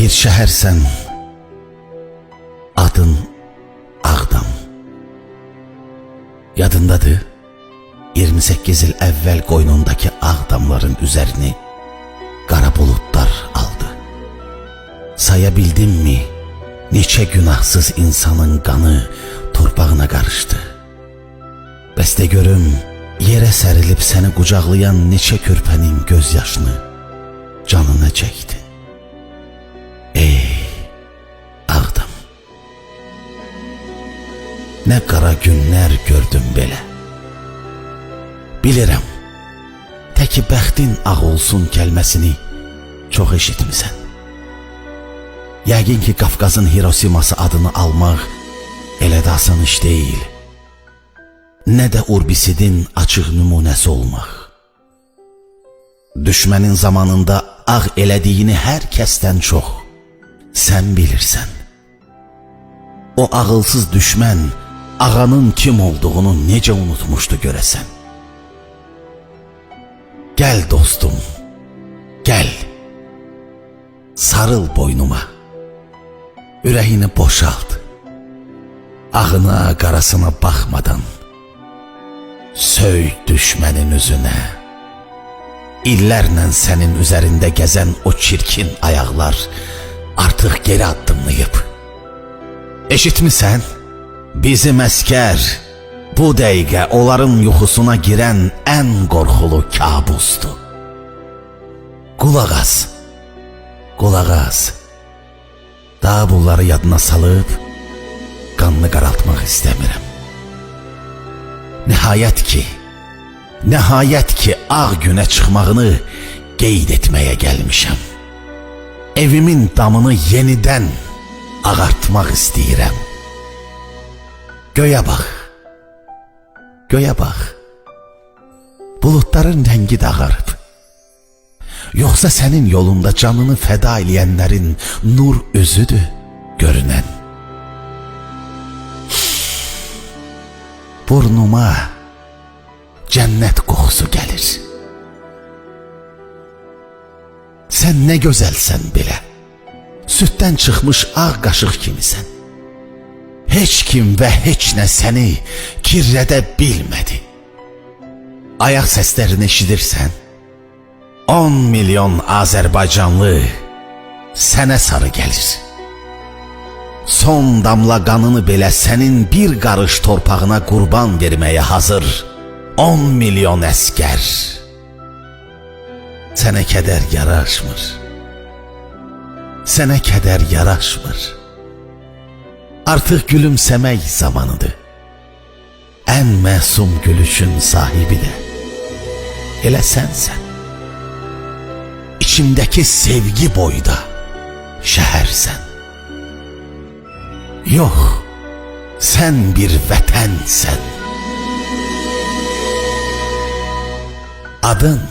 Bir şəhərsən, adın Ağdam. Yadındadır, 28 il əvvəl qoynundakı Ağdamların üzərini qara buludlar aldı. Saya bildinmi, neçə günahsız insanın qanı torpağına qarışdı. Bəs de görüm, yerə sərilib səni qucaqlayan neçə körpənin göz yaşını canına çəkdi. Ey Ağdam, nə qara günlər gördüm belə. Bilirəm, təki bəxtin ağ olsun kəlməsini çox eşitmisən. Yəqin ki, Qafqazın Hirosiması adını almaq elə də asan iş deyil. Nə də Urbisidin açıq nümunəsi olmaq. Düşmənin zamanında ağ elədiyini hər kəsdən çox sən bilirsən. O ağılsız düşmən ağanın kim olduğunu necə unutmuşdu görəsən. Gəl dostum, gəl, sarıl boynuma, ürəyini boşalt, ağına qarasına baxmadan, söy düşmənin üzünə. İllərlə sənin üzərində gəzən o çirkin ayaqlar artıq geri addımlayıb. Eşitmisən? Bizim əskər bu dəqiqə onların yuxusuna girən ən qorxulu kabusdur. Qulaq as, qulaq as. Daha bunları yadına salıb qanını qaraltmaq istəmirəm. Nəhayət ki, ağ günə çıxmağını qeyd etməyə gəlmişəm. Evimin damını yenidən ağartmaq istəyirəm. Göyə bax, göyə bax. Buludların rəngi də ağarıb. Yoxsa sənin yolunda canını fəda eləyənlərin nur özüdür görünən. Burnuma cənnət qoxusu gəlir. Sən nə gözəlsən belə, süddən çıxmış ağ qaşıq kimisən. Heç kim və heç nə səni kirrədə bilmədi. Ayaq səslərini eşidirsən, 10 milyon Azərbaycanlı sənə sarı gəlir. Son damla qanını belə sənin bir qarış torpağına qurban verməyə hazır 10 milyon əskər. Sənə kədər yaraşmır, sənə kədər yaraşmır. Artıq gülümsəmək zamanıdır. Ən məsum gülüşün sahibi də elə sənsən. İçimdəki sevgi boyda şəhərsən. Yox, sən bir vətənsən. Adın